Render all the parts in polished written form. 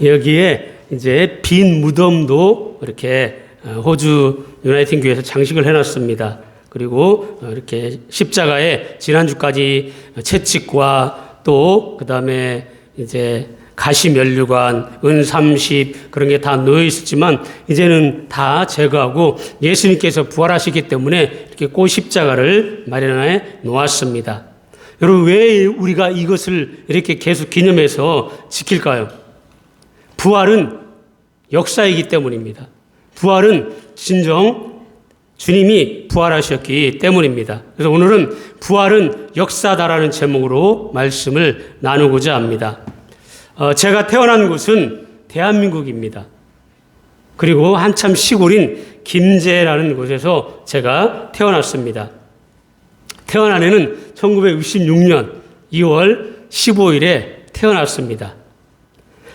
여기에 이제 빈 무덤도 이렇게 호주 유나이팅 교회에서 장식을 해놨습니다. 그리고 이렇게 십자가에 지난주까지 채찍과 또 그다음에 이제 가시면류관, 은30 그런 게 다 놓여 있었지만 이제는 다 제거하고 예수님께서 부활하시기 때문에 이렇게 꽃 십자가를 마련해 놓았습니다. 여러분, 왜 우리가 이것을 이렇게 계속 기념해서 지킬까요? 부활은 역사이기 때문입니다. 부활은 진정 주님이 부활하셨기 때문입니다. 그래서 오늘은 부활은 역사다라는 제목으로 말씀을 나누고자 합니다. 제가 태어난 곳은 대한민국입니다. 그리고 한참 시골인 김제라는 곳에서 제가 태어났습니다. 태어난 해는 1966년 2월 15일에 태어났습니다.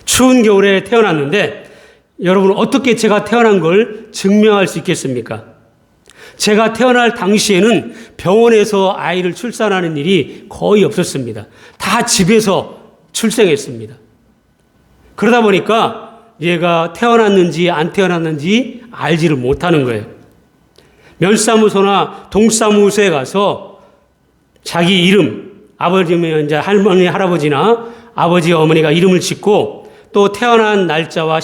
추운 겨울에 태어났는데 여러분, 어떻게 제가 태어난 걸 증명할 수 있겠습니까? 제가 태어날 당시에는 병원에서 아이를 출산하는 일이 거의 없었습니다. 다 집에서 출생했습니다. 그러다 보니까 얘가 태어났는지 안 태어났는지 알지를 못하는 거예요. 면사무소나 동사무소에 가서 자기 이름, 아버지면 이제 할머니, 할아버지나 아버지, 어머니가 이름을 짓고 또 태어난 날짜와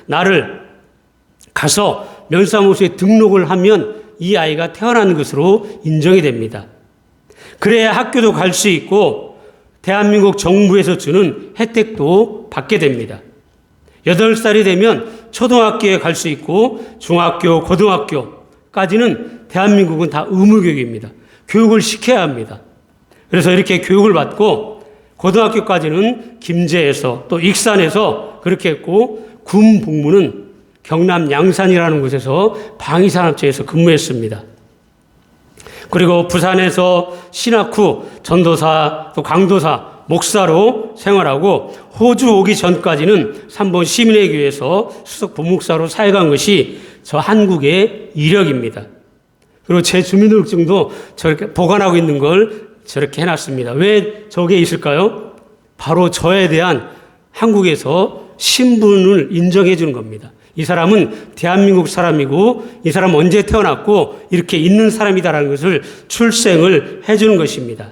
날을 가서 면사무소에 등록을 하면 이 아이가 태어난 것으로 인정이 됩니다. 그래야 학교도 갈 수 있고 대한민국 정부에서 주는 혜택도 받게 됩니다. 8살이 되면 초등학교에 갈 수 있고 중학교, 고등학교까지는 대한민국은 다 의무교육입니다. 교육을 시켜야 합니다. 그래서 이렇게 교육을 받고 고등학교까지는 김제에서 또 익산에서 그렇게 했고 군 복무는 경남 양산이라는 곳에서 방위산업체에서 근무했습니다. 그리고 부산에서 신학 후 전도사 또 강도사 목사로 생활하고 호주 오기 전까지는 3번 시민회 교회에서 수석 부목사로 사역한 것이 저 한국의 이력입니다. 그리고 제 주민등록증도 저렇게 보관하고 있는 걸 저렇게 해놨습니다. 왜 저게 있을까요? 바로 저에 대한 한국에서 신분을 인정해 주는 겁니다. 이 사람은 대한민국 사람이고 이 사람은 언제 태어났고 이렇게 있는 사람이다라는 것을 출생을 해주는 것입니다.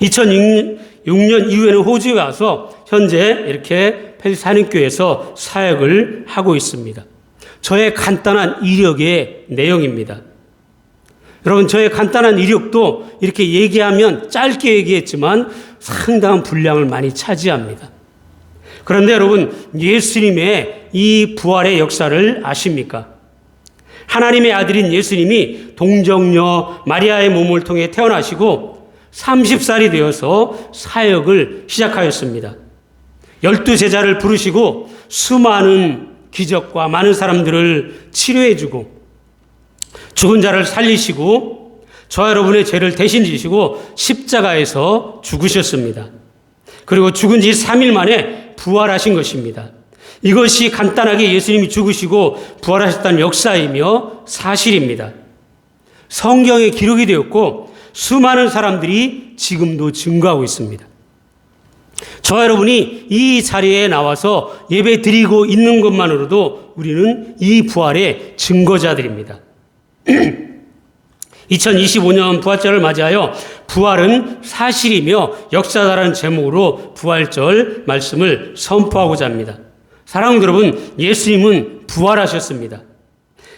2006년 이후에는 호주에 가서 현재 이렇게 펠산인교회에서 사역을 하고 있습니다. 저의 간단한 이력의 내용입니다. 여러분, 저의 간단한 이력도 이렇게 얘기하면 짧게 얘기했지만 상당한 분량을 많이 차지합니다. 그런데 여러분, 예수님의 이 부활의 역사를 아십니까? 하나님의 아들인 예수님이 동정녀 마리아의 몸을 통해 태어나시고 30살이 되어서 사역을 시작하였습니다. 12제자를 부르시고 수많은 기적과 많은 사람들을 치료해주고 죽은 자를 살리시고 저와 여러분의 죄를 대신 지시고 십자가에서 죽으셨습니다. 그리고 죽은 지 3일 만에 부활하신 것입니다. 이것이 간단하게 예수님이 죽으시고 부활하셨다는 역사이며 사실입니다. 성경에 기록이 되었고 수많은 사람들이 지금도 증거하고 있습니다. 저와 여러분이 이 자리에 나와서 예배 드리고 있는 것만으로도 우리는 이 부활의 증거자들입니다. 2025년 부활절을 맞이하여 부활은 사실이며 역사다라는 제목으로 부활절 말씀을 선포하고자 합니다. 사랑하는 여러분, 예수님은 부활하셨습니다.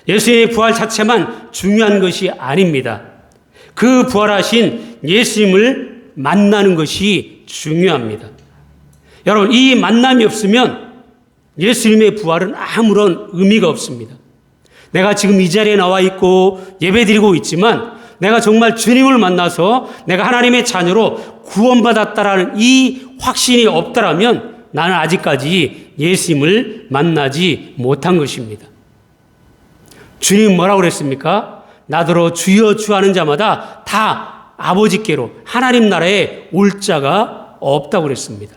예수님의 부활 자체만 중요한 것이 아닙니다. 그 부활하신 예수님을 만나는 것이 중요합니다. 여러분, 이 만남이 없으면 예수님의 부활은 아무런 의미가 없습니다. 내가 지금 이 자리에 나와 있고 예배드리고 있지만 내가 정말 주님을 만나서 내가 하나님의 자녀로 구원받았다라는 이 확신이 없다라면 나는 아직까지 예수님을 만나지 못한 것입니다. 주님 뭐라고 그랬습니까? 나더러 주여 주 하는 자마다 다 아버지께로 하나님 나라에 올 자가 없다고 그랬습니다.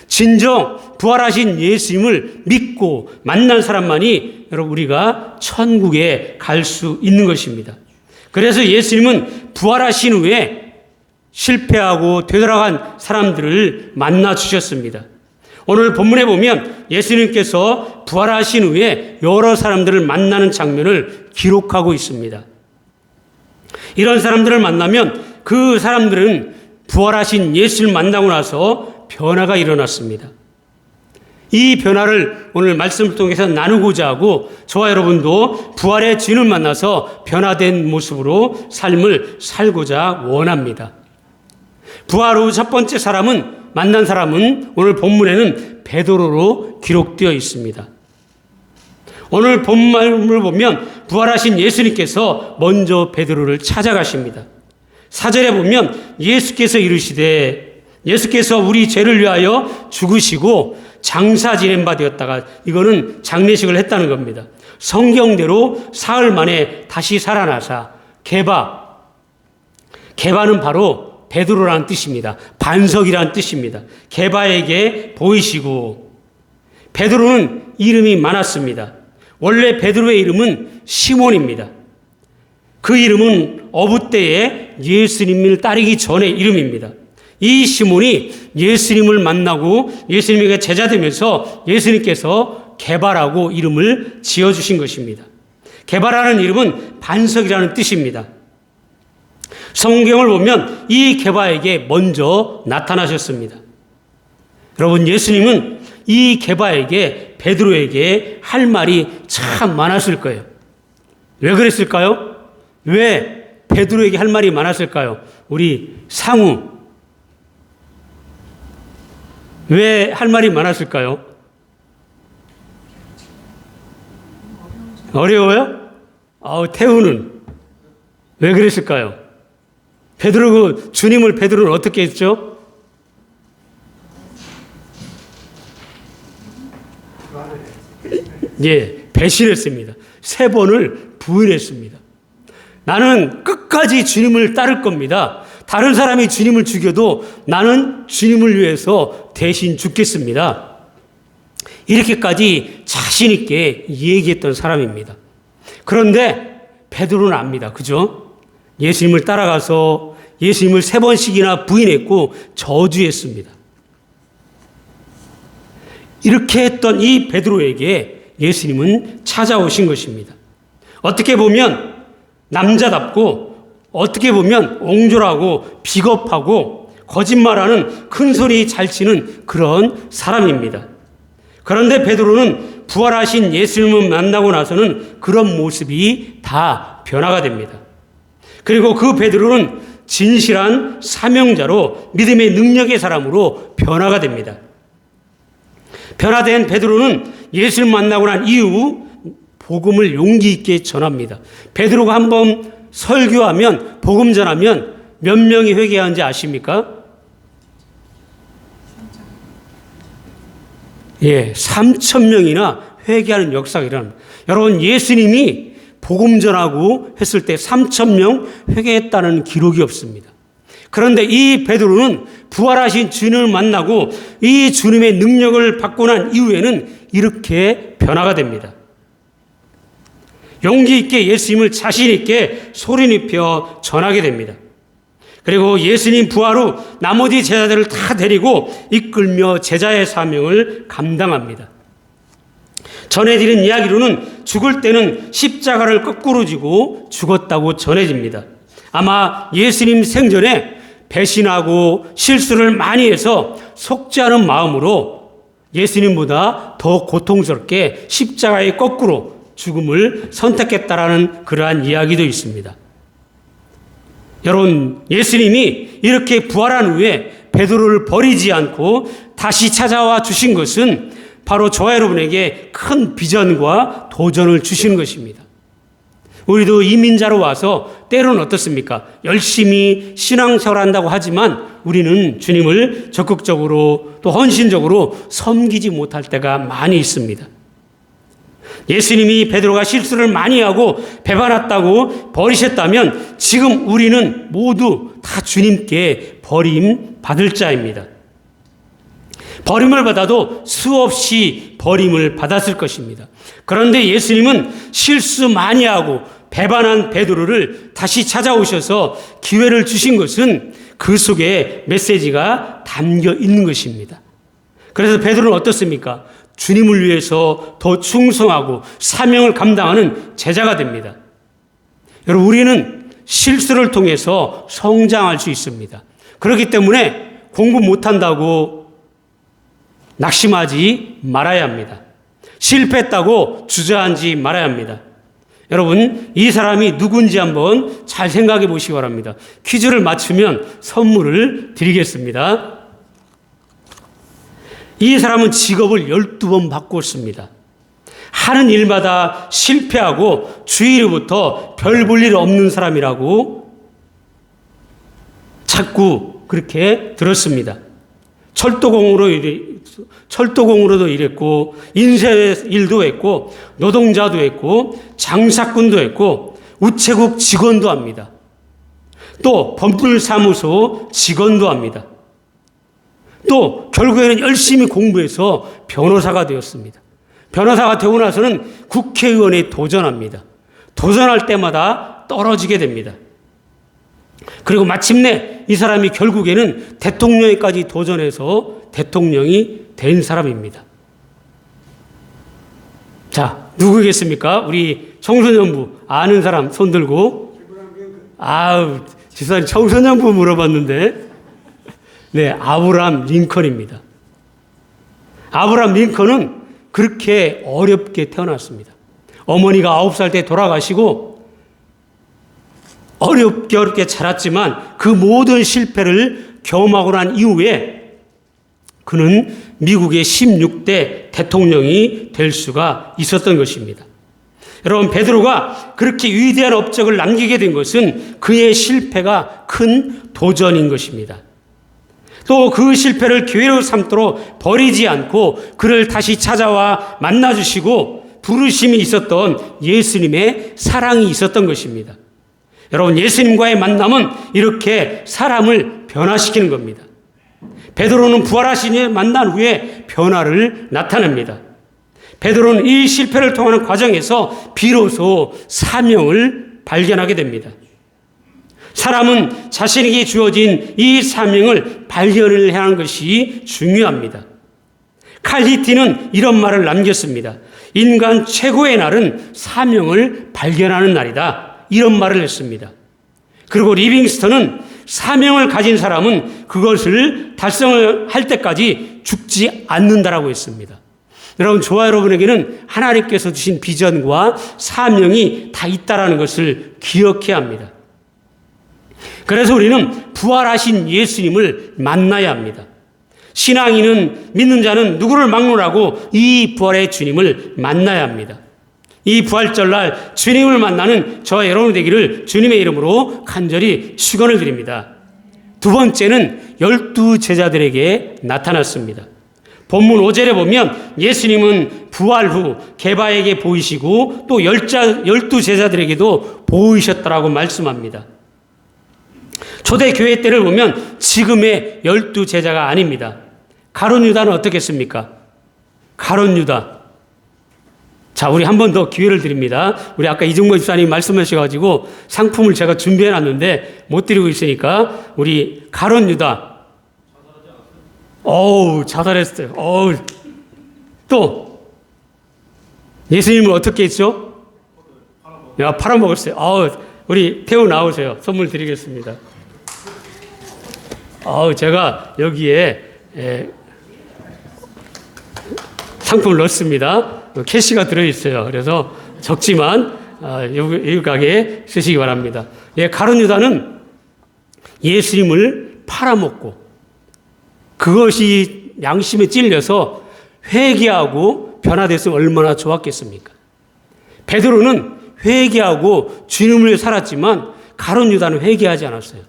진정 부활하신 예수님을 믿고 만난 사람만이 여러분 우리가 천국에 갈 수 있는 것입니다. 그래서 예수님은 부활하신 후에 실패하고 되돌아간 사람들을 만나 주셨습니다. 오늘 본문에 보면 예수님께서 부활하신 후에 여러 사람들을 만나는 장면을 기록하고 있습니다. 이런 사람들을 만나면 그 사람들은 부활하신 예수를 만나고 나서 변화가 일어났습니다. 이 변화를 오늘 말씀을 통해서 나누고자 하고 저와 여러분도 부활의 주인을 만나서 변화된 모습으로 삶을 살고자 원합니다. 부활 후 첫 번째 만난 사람은 오늘 본문에는 베드로로 기록되어 있습니다. 오늘 본문을 보면 부활하신 예수님께서 먼저 베드로를 찾아가십니다. 4절에 보면 예수께서 이르시되 예수께서 우리 죄를 위하여 죽으시고 장사 지낸 바 되었다가 이거는 장례식을 했다는 겁니다. 성경대로 사흘 만에 다시 살아나사 게바는 바로 베드로라는 뜻입니다. 반석이라는 뜻입니다. 게바에게 보이시고 베드로는 이름이 많았습니다. 원래 베드로의 이름은 시몬입니다. 그 이름은 어부 때에 예수님을 따르기 전의 이름입니다. 이 시몬이 예수님을 만나고 예수님에게 제자되면서 예수님께서 게바라고 이름을 지어주신 것입니다. 게바라는 이름은 반석이라는 뜻입니다. 성경을 보면 이 게바에게 먼저 나타나셨습니다. 여러분, 예수님은 이 게바에게 베드로에게 할 말이 참 많았을 거예요. 왜 그랬을까요? 왜 베드로에게 할 말이 많았을까요? 우리 상우 왜 할 말이 많았을까요? 어려워요? 태우는 왜 그랬을까요? 베드로는 어떻게 했죠? 배신했습니다. 3번을 부인했습니다. 나는 끝까지 주님을 따를 겁니다. 다른 사람이 주님을 죽여도 나는 주님을 위해서 대신 죽겠습니다. 이렇게까지 자신 있게 얘기했던 사람입니다. 그런데 베드로는 압니다. 그죠? 예수님을 따라가서 예수님을 3번씩이나 부인했고 저주했습니다. 이렇게 했던 이 베드로에게 예수님은 찾아오신 것입니다. 어떻게 보면 남자답고 어떻게 보면 옹졸하고 비겁하고 거짓말하는 큰소리 잘 치는 그런 사람입니다. 그런데 베드로는 부활하신 예수님을 만나고 나서는 그런 모습이 다 변화가 됩니다. 그리고 그 베드로는 진실한 사명자로 믿음의 능력의 사람으로 변화가 됩니다. 변화된 베드로는 예수를 만나고 난 이후 복음을 용기 있게 전합니다. 베드로가 한번 설교하면 복음 전하면 몇 명이 회개하는지 아십니까? 3,000명이나 회개하는 역사가 일어납니다. 여러분, 예수님이 복음 전하고 했을 때 3,000명 회개했다는 기록이 없습니다. 그런데 이 베드로는 부활하신 주님을 만나고 이 주님의 능력을 받고 난 이후에는 이렇게 변화가 됩니다. 용기 있게 예수님을 자신 있게 소리 높여 전하게 됩니다. 그리고 예수님 부활 후 나머지 제자들을 다 데리고 이끌며 제자의 사명을 감당합니다. 전해드린 이야기로는 죽을 때는 십자가를 거꾸로 지고 죽었다고 전해집니다. 아마 예수님 생전에 배신하고 실수를 많이 해서 속지 않은 마음으로 예수님보다 더 고통스럽게 십자가의 거꾸로 죽음을 선택했다라는 그러한 이야기도 있습니다. 여러분, 예수님이 이렇게 부활한 후에 베드로를 버리지 않고 다시 찾아와 주신 것은 바로 저와 여러분에게 큰 비전과 도전을 주시는 것입니다. 우리도 이민자로 와서 때로는 어떻습니까? 열심히 신앙생활을 한다고 하지만 우리는 주님을 적극적으로 또 헌신적으로 섬기지 못할 때가 많이 있습니다. 예수님이 베드로가 실수를 많이 하고 배반했다고 버리셨다면 지금 우리는 모두 다 주님께 버림받을 자입니다. 버림을 받아도 수없이 버림을 받았을 것입니다. 그런데 예수님은 실수 많이 하고 배반한 베드로를 다시 찾아오셔서 기회를 주신 것은 그 속에 메시지가 담겨 있는 것입니다. 그래서 베드로는 어떻습니까? 주님을 위해서 더 충성하고 사명을 감당하는 제자가 됩니다. 여러분, 우리는 실수를 통해서 성장할 수 있습니다. 그렇기 때문에 공부 못한다고 낙심하지 말아야 합니다. 실패했다고 주저앉지 말아야 합니다. 여러분, 이 사람이 누군지 한번 잘 생각해 보시기 바랍니다. 퀴즈를 맞추면 선물을 드리겠습니다. 이 사람은 직업을 12번 바꿨습니다. 하는 일마다 실패하고 주위로부터 별 볼 일 없는 사람이라고 자꾸 그렇게 들었습니다. 철도공으로도 일했고, 인쇄 일도 했고, 노동자도 했고, 장사꾼도 했고, 우체국 직원도 합니다. 또 법률사무소 직원도 합니다. 또 결국에는 열심히 공부해서 변호사가 되었습니다. 변호사가 되고 나서는 국회의원에 도전합니다. 도전할 때마다 떨어지게 됩니다. 그리고 마침내 이 사람이 결국에는 대통령에까지 도전해서 대통령이 된 사람입니다. 자, 누구겠습니까? 우리 청소년부 아는 사람 손 들고. 아우, 지사님 청소년부 물어봤는데. 네, 아브라함 링컨입니다. 아브라함 링컨은 그렇게 어렵게 태어났습니다. 어머니가 9살 때 돌아가시고 어렵게 자랐지만 그 모든 실패를 경험하고 난 이후에 그는 미국의 16대 대통령이 될 수가 있었던 것입니다. 여러분, 베드로가 그렇게 위대한 업적을 남기게 된 것은 그의 실패가 큰 도전인 것입니다. 또 그 실패를 기회로 삼도록 버리지 않고 그를 다시 찾아와 만나주시고 부르심이 있었던 예수님의 사랑이 있었던 것입니다. 여러분, 예수님과의 만남은 이렇게 사람을 변화시키는 겁니다. 베드로는 부활하신 이에 만난 후에 변화를 나타냅니다. 베드로는 이 실패를 통하는 과정에서 비로소 사명을 발견하게 됩니다. 사람은 자신에게 주어진 이 사명을 발견을 해야 하는 것이 중요합니다. 칼 히티는 이런 말을 남겼습니다. 인간 최고의 날은 사명을 발견하는 날이다. 이런 말을 했습니다. 그리고 리빙스턴은 사명을 가진 사람은 그것을 달성을 할 때까지 죽지 않는다라고 했습니다. 여러분, 저와 여러분에게는 하나님께서 주신 비전과 사명이 다 있다라는 것을 기억해야 합니다. 그래서 우리는 부활하신 예수님을 만나야 합니다. 신앙인은, 믿는 자는 누구를 막론하고 이 부활의 주님을 만나야 합니다. 이 부활절날 주님을 만나는 저와 여러분 되기를 주님의 이름으로 간절히 축원을 드립니다. 두 번째는 12 제자들에게 나타났습니다. 본문 5절에 보면 예수님은 부활 후 게바에게 보이시고 또 12 제자들에게도 보이셨다라고 말씀합니다. 초대교회 때를 보면 지금의 12 제자가 아닙니다. 가룟 유다는 어떻겠습니까? 가룟 유다. 자, 우리 한 번 더 기회를 드립니다. 우리 아까 이종모 집사님 말씀하셔가지고 상품을 제가 준비해놨는데 못 드리고 있으니까 우리 가룟 유다. 어우, 자살했어요. 어우. 또 예수님은 어떻게 했죠? 야, 팔아먹었어요. 어우, 우리 태우 나오세요. 선물 드리겠습니다. 제가 여기에 상품을 넣습니다. 캐시가 들어있어요. 그래서 적지만 이 가게에 쓰시기 바랍니다. 가룟 유다는 예수님을 팔아먹고 그것이 양심에 찔려서 회개하고 변화됐으면 얼마나 좋았겠습니까? 베드로는 회개하고 주님을 위해 살았지만 가룟 유다는 회개하지 않았어요.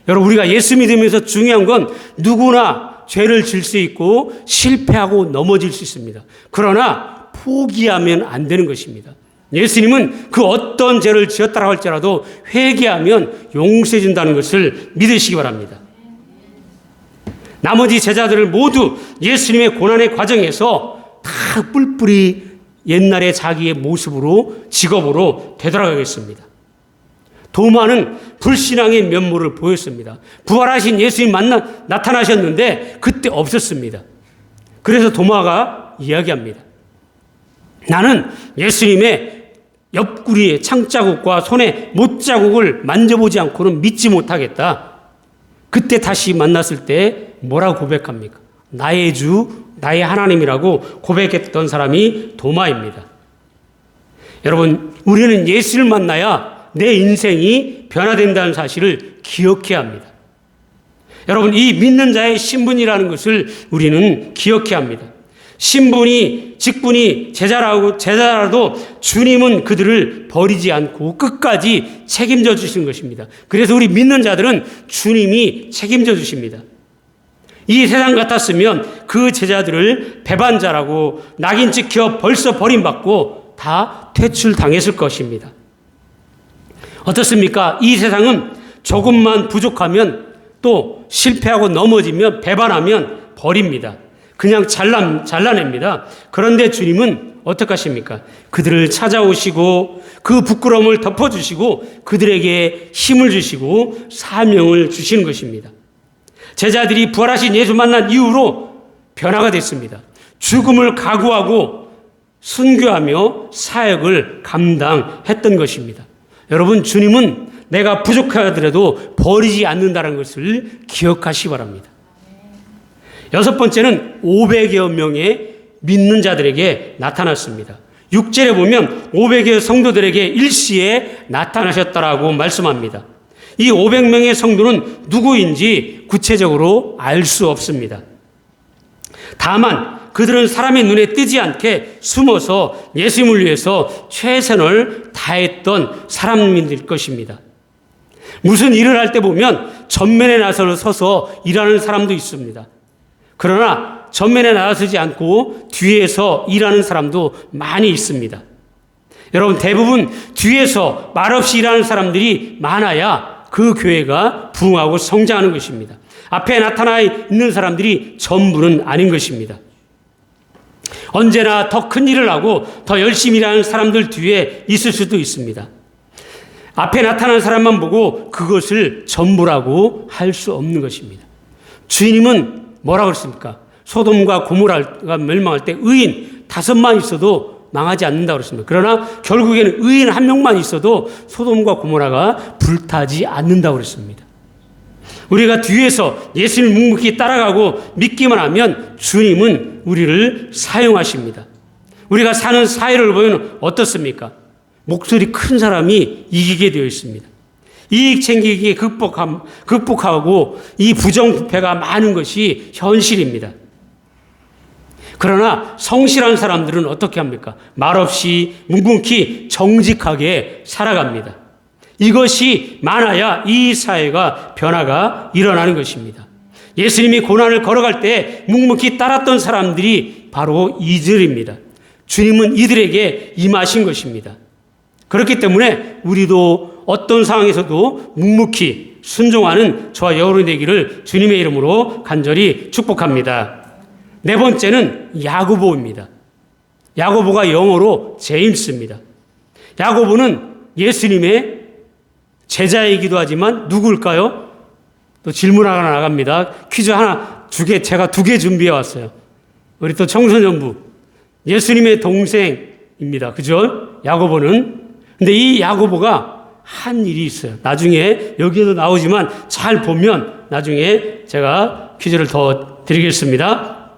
여러분, 우리가 예수 믿으면서 중요한 건 누구나 죄를 질 수 있고 실패하고 넘어질 수 있습니다. 그러나 포기하면 안 되는 것입니다. 예수님은 그 어떤 죄를 지었다고 할지라도 회개하면 용서해 준다는 것을 믿으시기 바랍니다. 나머지 제자들을 모두 예수님의 고난의 과정에서 다 뿔뿔이 옛날의 자기의 모습으로, 직업으로 되돌아가겠습니다. 도마는 불신앙의 면모를 보였습니다. 부활하신 예수님 나타나셨는데 그때 없었습니다. 그래서 도마가 이야기합니다. 나는 예수님의 옆구리에 창자국과 손에 못자국을 만져보지 않고는 믿지 못하겠다. 그때 다시 만났을 때 뭐라고 고백합니까? 나의 주, 나의 하나님이라고 고백했던 사람이 도마입니다. 여러분, 우리는 예수를 만나야 내 인생이 변화된다는 사실을 기억해야 합니다. 여러분, 이 믿는 자의 신분이라는 것을 우리는 기억해야 합니다. 신분이, 직분이 제자라도 주님은 그들을 버리지 않고 끝까지 책임져 주시는 것입니다. 그래서 우리 믿는 자들은 주님이 책임져 주십니다. 이 세상 같았으면 그 제자들을 배반자라고 낙인 찍혀 벌써 버림받고 다 퇴출당했을 것입니다. 어떻습니까? 이 세상은 조금만 부족하면 또 실패하고 넘어지면 배반하면 버립니다. 그냥 잘라냅니다. 그런데 주님은 어떻게 하십니까? 그들을 찾아오시고 그 부끄러움을 덮어주시고 그들에게 힘을 주시고 사명을 주시는 것입니다. 제자들이 부활하신 예수 만난 이후로 변화가 됐습니다. 죽음을 각오하고 순교하며 사역을 감당했던 것입니다. 여러분, 주님은 내가 부족하더라도 버리지 않는다는 것을 기억하시기 바랍니다. 여섯 번째는 500여 명의 믿는 자들에게 나타났습니다. 6절에 보면 500여 성도들에게 일시에 나타나셨다라고 말씀합니다. 이 500명의 성도는 누구인지 구체적으로 알 수 없습니다. 다만 그들은 사람의 눈에 띄지 않게 숨어서 예수님을 위해서 최선을 다했던 사람들일 것입니다. 무슨 일을 할 때 보면 전면에 나서서 일하는 사람도 있습니다. 그러나 전면에 나서지 않고 뒤에서 일하는 사람도 많이 있습니다. 여러분, 대부분 뒤에서 말없이 일하는 사람들이 많아야 그 교회가 부흥하고 성장하는 것입니다. 앞에 나타나 있는 사람들이 전부는 아닌 것입니다. 언제나 더 큰 일을 하고 더 열심히 일하는 사람들 뒤에 있을 수도 있습니다. 앞에 나타난 사람만 보고 그것을 전부라고 할 수 없는 것입니다. 주님은 뭐라고 했습니까? 소돔과 고모라가 멸망할 때 의인 5만 있어도 망하지 않는다고 그랬습니다. 그러나 결국에는 의인 1명만 있어도 소돔과 고모라가 불타지 않는다고 그랬습니다. 우리가 뒤에서 예수를 묵묵히 따라가고 믿기만 하면 주님은 우리를 사용하십니다. 우리가 사는 사회를 보면 어떻습니까? 목소리 큰 사람이 이기게 되어 있습니다. 이익 챙기기에 극복하고 이 부정부패가 많은 것이 현실입니다. 그러나 성실한 사람들은 어떻게 합니까? 말없이 묵묵히 정직하게 살아갑니다. 이것이 많아야 이 사회가 변화가 일어나는 것입니다. 예수님이 고난을 걸어갈 때 묵묵히 따랐던 사람들이 바로 이들입니다. 주님은 이들에게 임하신 것입니다. 그렇기 때문에 우리도 어떤 상황에서도 묵묵히 순종하는 저와 여러분이 되기를 주님의 이름으로 간절히 축복합니다. 네 번째는 야고보입니다. 야고보가 영어로 제임스입니다. 야고보는 예수님의 제자이기도 하지만 누구일까요? 또 질문 하나 나갑니다. 퀴즈 제가 2개 준비해 왔어요. 우리 또 청소년부. 예수님의 동생입니다. 그죠? 야고보는. 근데 이 야고보가 한 일이 있어요. 나중에 여기에도 나오지만 잘 보면 나중에 제가 퀴즈를 더 드리겠습니다.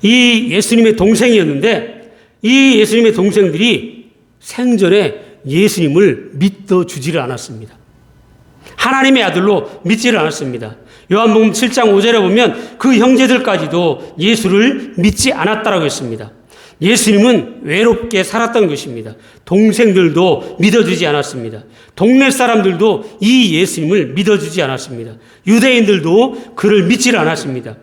이 예수님의 동생이었는데 이 예수님의 동생들이 생전에 예수님을 믿어주지를 않았습니다. 하나님의 아들로 믿지를 않았습니다. 요한복음 7장 5절에 보면 그 형제들까지도 예수를 믿지 않았다라고 했습니다. 예수님은 외롭게 살았던 것입니다. 동생들도 믿어주지 않았습니다. 동네 사람들도 이 예수님을 믿어주지 않았습니다. 유대인들도 그를 믿지를 않았습니다.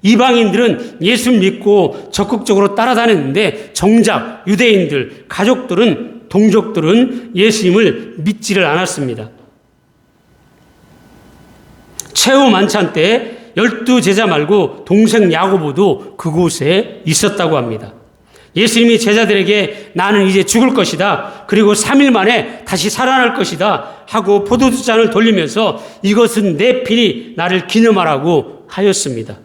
이방인들은 예수 믿고 적극적으로 따라다녔는데 정작 유대인들, 가족들은, 동족들은 예수님을 믿지를 않았습니다. 최후 만찬 때 12제자 말고 동생 야고보도 그곳에 있었다고 합니다. 예수님이 제자들에게 나는 이제 죽을 것이다. 그리고 3일 만에 다시 살아날 것이다. 하고 포도주잔을 돌리면서 이것은 내 피니 나를 기념하라고 하였습니다.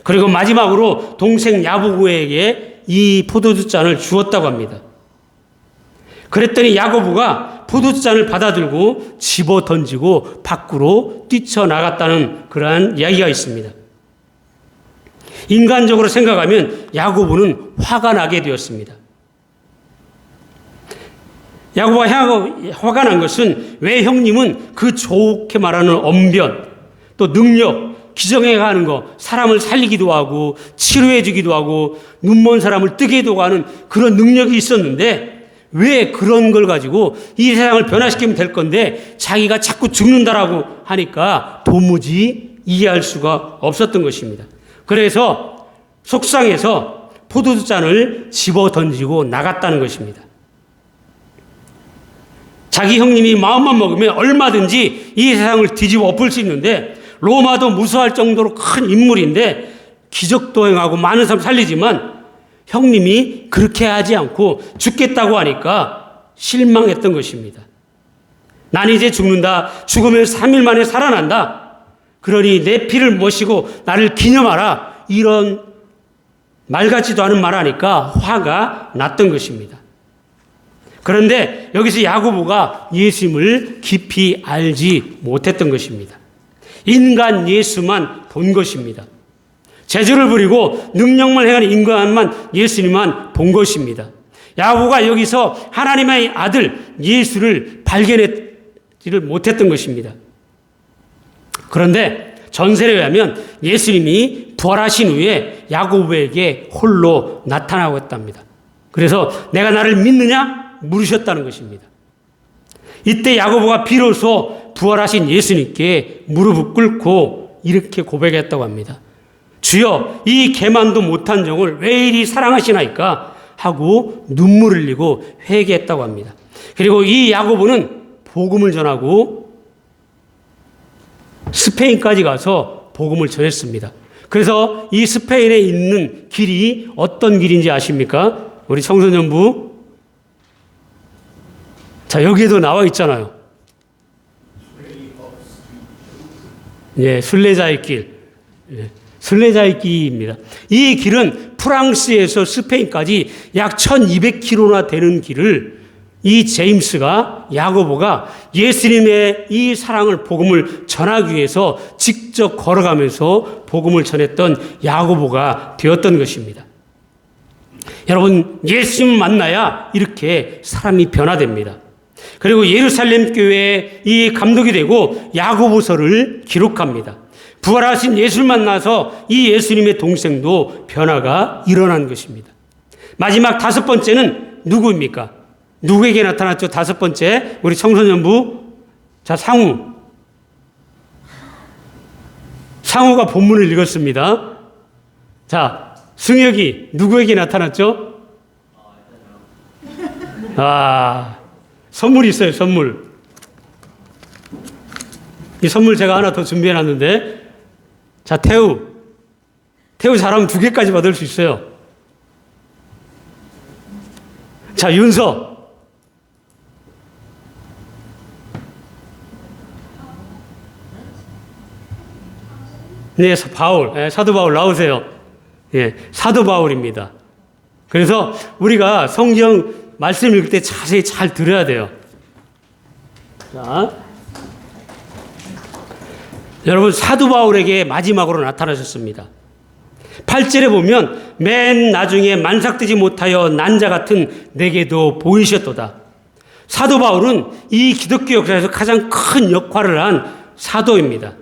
그리고 마지막으로 동생 야고보에게 이 포도주 잔을 주었다고 합니다. 그랬더니 야고보가 포도주 잔을 받아들고 집어 던지고 밖으로 뛰쳐나갔다는 그러한 이야기가 있습니다. 인간적으로 생각하면 야고보는 화가 나게 되었습니다. 야고보가 화가 난 것은 왜 형님은 그 좋게 말하는 언변, 또 능력, 기정해 가는 거, 사람을 살리기도 하고 치료해 주기도 하고 눈먼 사람을 뜨게 해도 하는 그런 능력이 있었는데 왜 그런 걸 가지고 이 세상을 변화시키면 될 건데 자기가 자꾸 죽는다라고 하니까 도무지 이해할 수가 없었던 것입니다. 그래서 속상해서 포도주 잔을 집어 던지고 나갔다는 것입니다. 자기 형님이 마음만 먹으면 얼마든지 이 세상을 뒤집어 엎을 수 있는데 로마도 무서워할 정도로 큰 인물인데 기적도 행하고 많은 사람 살리지만 형님이 그렇게 하지 않고 죽겠다고 하니까 실망했던 것입니다. 난 이제 죽는다. 죽으면 3일 만에 살아난다. 그러니 내 피를 모시고 나를 기념하라. 이런 말 같지도 않은 말 하니까 화가 났던 것입니다. 그런데 여기서 야고보가 예수님을 깊이 알지 못했던 것입니다. 인간 예수만 본 것입니다. 재주를 부리고 능력만 행하는 인간만 예수님만 본 것입니다. 야고보가 여기서 하나님의 아들 예수를 발견하지를 못했던 것입니다. 그런데 전설에 의하면 예수님이 부활하신 후에 야고보에게 홀로 나타나고 했답니다. 그래서 내가 나를 믿느냐? 물으셨다는 것입니다. 이때 야고보가 비로소 부활하신 예수님께 무릎을 꿇고 이렇게 고백했다고 합니다. 주여, 이 개만도 못한 종을 왜 이리 사랑하시나이까 하고 눈물을 흘리고 회개했다고 합니다. 그리고 이 야고보는 복음을 전하고 스페인까지 가서 복음을 전했습니다. 그래서 이 스페인에 있는 길이 어떤 길인지 아십니까? 우리 청소년부 자, 여기에도 나와 있잖아요. 예, 순례자의 길. 예, 순례자의 길입니다. 이 길은 프랑스에서 스페인까지 약 1200km나 되는 길을 이 제임스가, 야고보가 예수님의 이 사랑을, 복음을 전하기 위해서 직접 걸어가면서 복음을 전했던 야고보가 되었던 것입니다. 여러분, 예수님 만나야 이렇게 사람이 변화됩니다. 그리고 예루살렘 교회에 이 감독이 되고 야고보서를 기록합니다. 부활하신 예수를 만나서 이 예수님의 동생도 변화가 일어난 것입니다. 마지막 5번째는 누구입니까? 누구에게 나타났죠? 5번째, 우리 청소년부. 자, 상우가 본문을 읽었습니다. 자, 승혁이 누구에게 나타났죠? 선물이 있어요, 선물. 이 선물 제가 하나 더 준비해놨는데, 자, 태우 잘하면 2개까지 받을 수 있어요. 자, 윤서. 네, 바울. 네, 사도 바울 나오세요. 예, 사도 바울입니다. 그래서 우리가 성경 말씀 읽을 때 자세히 잘 들어야 돼요. 자, 여러분, 사도 바울에게 마지막으로 나타나셨습니다. 8절에 보면 맨 나중에 만삭되지 못하여 난 자 같은 내게도 보이셨도다. 사도 바울은 이 기독교 역사에서 가장 큰 역할을 한 사도입니다.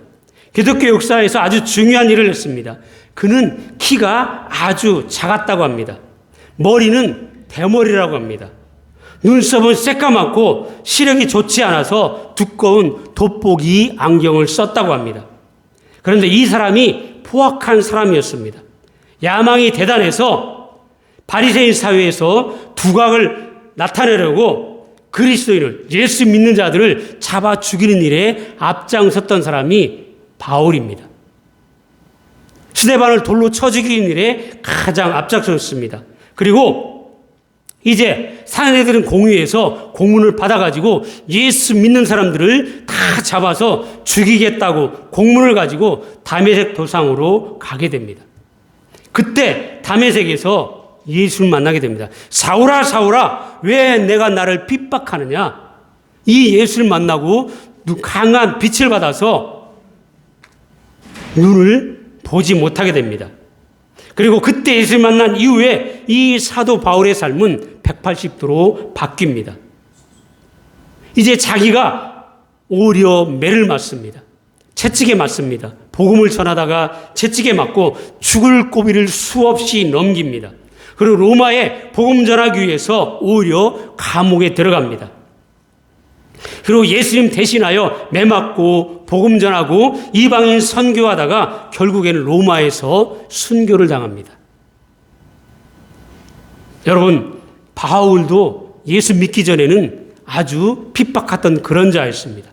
기독교 역사에서 아주 중요한 일을 했습니다. 그는 키가 아주 작았다고 합니다. 머리는 대머리라고 합니다. 눈썹은 새까맣고 시력이 좋지 않아서 두꺼운 돋보기 안경을 썼다고 합니다. 그런데 이 사람이 포악한 사람이었습니다. 야망이 대단해서 바리새인 사회에서 두각을 나타내려고 그리스도인을, 예수 믿는 자들을 잡아 죽이는 일에 앞장섰던 사람이 바울입니다. 스데반을 돌로 쳐 죽이는 일에 가장 앞장섰습니다. 그리고 이제 사내들은 공의에서 공문을 받아가지고 예수 믿는 사람들을 다 잡아서 죽이겠다고 공문을 가지고 다메섹 도상으로 가게 됩니다. 그때 다메섹에서 예수를 만나게 됩니다. 사울아 사울아 왜 내가 나를 핍박하느냐. 이 예수를 만나고 강한 빛을 받아서 눈을 보지 못하게 됩니다. 그리고 그때 예수를 만난 이후에 이 사도 바울의 삶은 180도로 바뀝니다. 이제 자기가 오히려 매를 맞습니다. 채찍에 맞습니다. 복음을 전하다가 채찍에 맞고 죽을 고비를 수없이 넘깁니다. 그리고 로마에 복음 전하기 위해서 오히려 감옥에 들어갑니다. 그리고 예수님 대신하여 매 맞고 복음 전하고 이방인 선교하다가 결국에는 로마에서 순교를 당합니다. 여러분, 바울도 예수 믿기 전에는 아주 핍박했던 그런 자였습니다.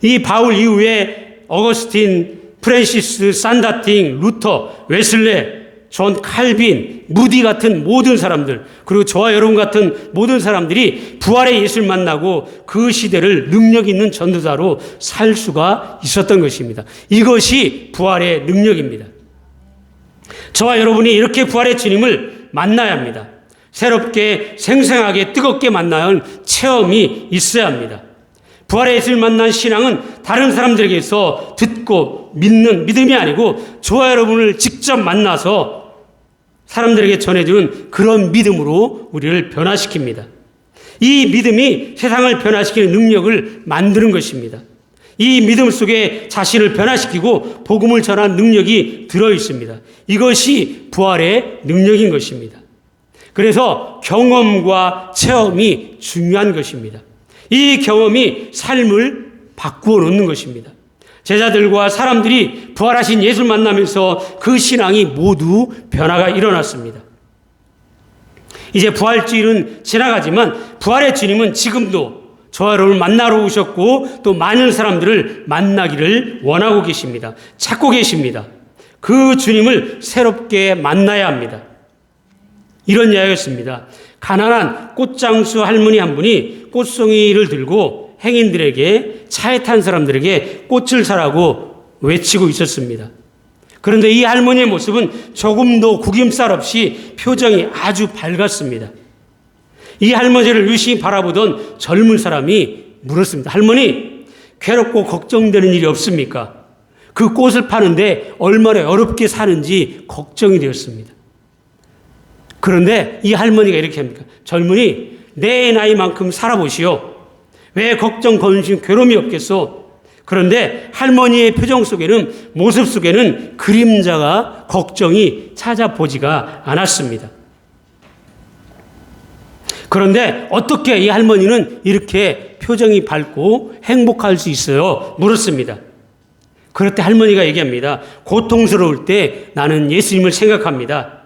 이 바울 이후에 어거스틴, 프랜시스, 산다팅, 루터, 웨슬레, 존 칼빈, 무디 같은 모든 사람들, 그리고 저와 여러분 같은 모든 사람들이 부활의 예수를 만나고 그 시대를 능력 있는 전도자로 살 수가 있었던 것입니다. 이것이 부활의 능력입니다. 저와 여러분이 이렇게 부활의 주님을 만나야 합니다. 새롭게 생생하게 뜨겁게 만나는 체험이 있어야 합니다. 부활의 예수를 만난 신앙은 다른 사람들에게서 듣고 믿는 믿음이 아니고 저와 여러분을 직접 만나서 사람들에게 전해주는 그런 믿음으로 우리를 변화시킵니다. 이 믿음이 세상을 변화시키는 능력을 만드는 것입니다. 이 믿음 속에 자신을 변화시키고 복음을 전하는 능력이 들어있습니다. 이것이 부활의 능력인 것입니다. 그래서 경험과 체험이 중요한 것입니다. 이 경험이 삶을 바꾸어 놓는 것입니다. 제자들과 사람들이 부활하신 예수를 만나면서 그 신앙이 모두 변화가 일어났습니다. 이제 부활주일은 지나가지만 부활의 주님은 지금도 저와 여러분을 만나러 오셨고 또 많은 사람들을 만나기를 원하고 계십니다. 찾고 계십니다. 그 주님을 새롭게 만나야 합니다. 이런 이야기였습니다. 가난한 꽃장수 할머니 한 분이 꽃송이를 들고 행인들에게 차에 탄 사람들에게 꽃을 사라고 외치고 있었습니다. 그런데 이 할머니의 모습은 조금도 구김살 없이 표정이 아주 밝았습니다. 이 할머니를 유심히 바라보던 젊은 사람이 물었습니다. 할머니, 괴롭고 걱정되는 일이 없습니까? 그 꽃을 파는데 얼마나 어렵게 사는지 걱정이 되었습니다. 그런데 이 할머니가 이렇게 합니까? 젊은이, 내 나이만큼 살아보시오. 왜 걱정, 근심, 괴로움이 없겠소? 그런데 할머니의 표정 속에는, 모습 속에는 그림자가, 걱정이 찾아보지가 않았습니다. 그런데 어떻게 이 할머니는 이렇게 표정이 밝고 행복할 수 있어요? 물었습니다. 그럴 때 할머니가 얘기합니다. 고통스러울 때 나는 예수님을 생각합니다.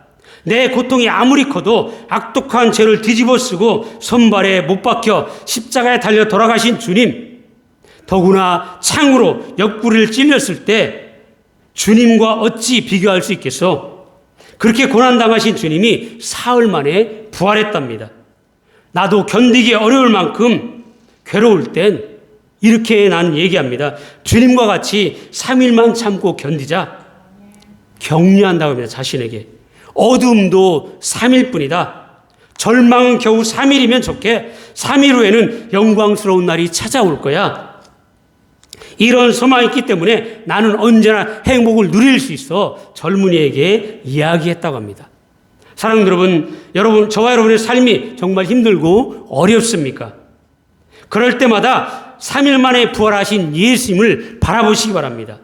내 고통이 아무리 커도 악독한 죄를 뒤집어 쓰고 손발에 못 박혀 십자가에 달려 돌아가신 주님, 더구나 창으로 옆구리를 찔렸을 때 주님과 어찌 비교할 수 있겠소? 그렇게 고난당하신 주님이 사흘 만에 부활했답니다. 나도 견디기 어려울 만큼 괴로울 땐 이렇게 나는 얘기합니다. 주님과 같이 3일만 참고 견디자. 격려한다고 합니다. 자신에게. 어둠도 3일 뿐이다. 절망은 겨우 3일이면 좋게 3일 후에는 영광스러운 날이 찾아올 거야. 이런 소망이 있기 때문에 나는 언제나 행복을 누릴 수 있어 젊은이에게 이야기했다고 합니다. 사랑하는 여러분, 저와 여러분의 삶이 정말 힘들고 어렵습니까? 그럴 때마다 3일 만에 부활하신 예수님을 바라보시기 바랍니다.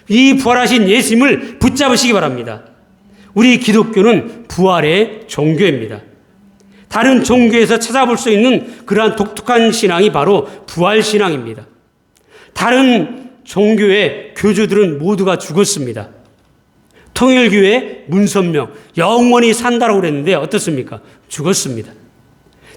이 부활하신 예수님을 붙잡으시기 바랍니다. 우리 기독교는 부활의 종교입니다. 다른 종교에서 찾아볼 수 있는 그러한 독특한 신앙이 바로 부활신앙입니다. 다른 종교의 교주들은 모두가 죽었습니다. 통일교회 문선명 영원히 산다라고 그랬는데 어떻습니까? 죽었습니다.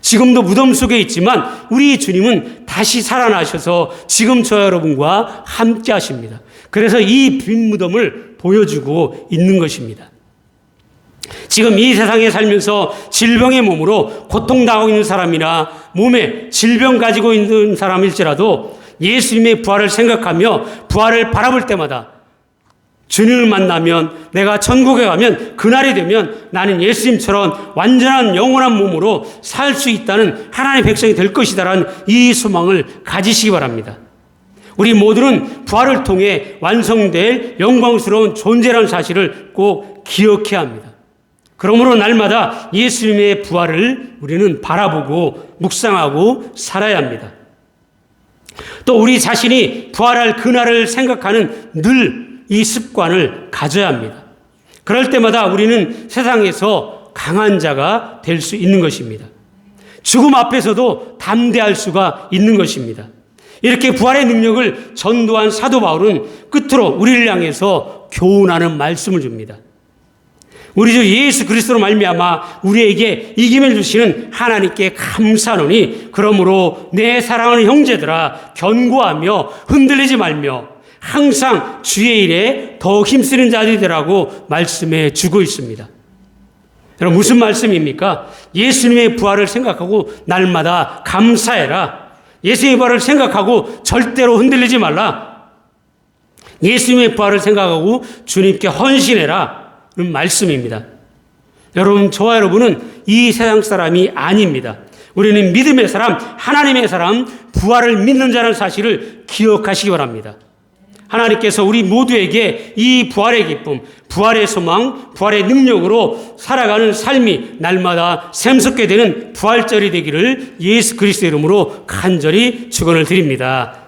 지금도 무덤 속에 있지만 우리 주님은 다시 살아나셔서 지금 저 여러분과 함께 하십니다. 그래서 이 빈 무덤을 보여주고 있는 것입니다. 지금 이 세상에 살면서 질병의 몸으로 고통당하고 있는 사람이나 몸에 질병 가지고 있는 사람일지라도 예수님의 부활을 생각하며 부활을 바라볼 때마다 주님을 만나면, 내가 천국에 가면, 그날이 되면 나는 예수님처럼 완전한 영원한 몸으로 살 수 있다는 하나님의 백성이 될 것이다라는 이 소망을 가지시기 바랍니다. 우리 모두는 부활을 통해 완성될 영광스러운 존재라는 사실을 꼭 기억해야 합니다. 그러므로 날마다 예수님의 부활을 우리는 바라보고 묵상하고 살아야 합니다. 또 우리 자신이 부활할 그날을 생각하는 늘 이 습관을 가져야 합니다. 그럴 때마다 우리는 세상에서 강한 자가 될 수 있는 것입니다. 죽음 앞에서도 담대할 수가 있는 것입니다. 이렇게 부활의 능력을 전도한 사도 바울은 끝으로 우리를 향해서 교훈하는 말씀을 줍니다. 우리 주 예수 그리스도로 말미암아 우리에게 이김을 주시는 하나님께 감사하노니 그러므로 내 사랑하는 형제들아 견고하며 흔들리지 말며 항상 주의 일에 더 힘쓰는 자들이 되라고 말씀해 주고 있습니다. 여러분 무슨 말씀입니까? 예수님의 부활을 생각하고 날마다 감사해라. 예수님의 부활을 생각하고 절대로 흔들리지 말라. 예수님의 부활을 생각하고 주님께 헌신해라. 는 말씀입니다. 여러분, 저와 여러분은 이 세상 사람이 아닙니다. 우리는 믿음의 사람, 하나님의 사람, 부활을 믿는 자라는 사실을 기억하시기 바랍니다. 하나님께서 우리 모두에게 이 부활의 기쁨, 부활의 소망, 부활의 능력으로 살아가는 삶이 날마다 샘솟게 되는 부활절이 되기를 예수 그리스도의 이름으로 간절히 축원을 드립니다.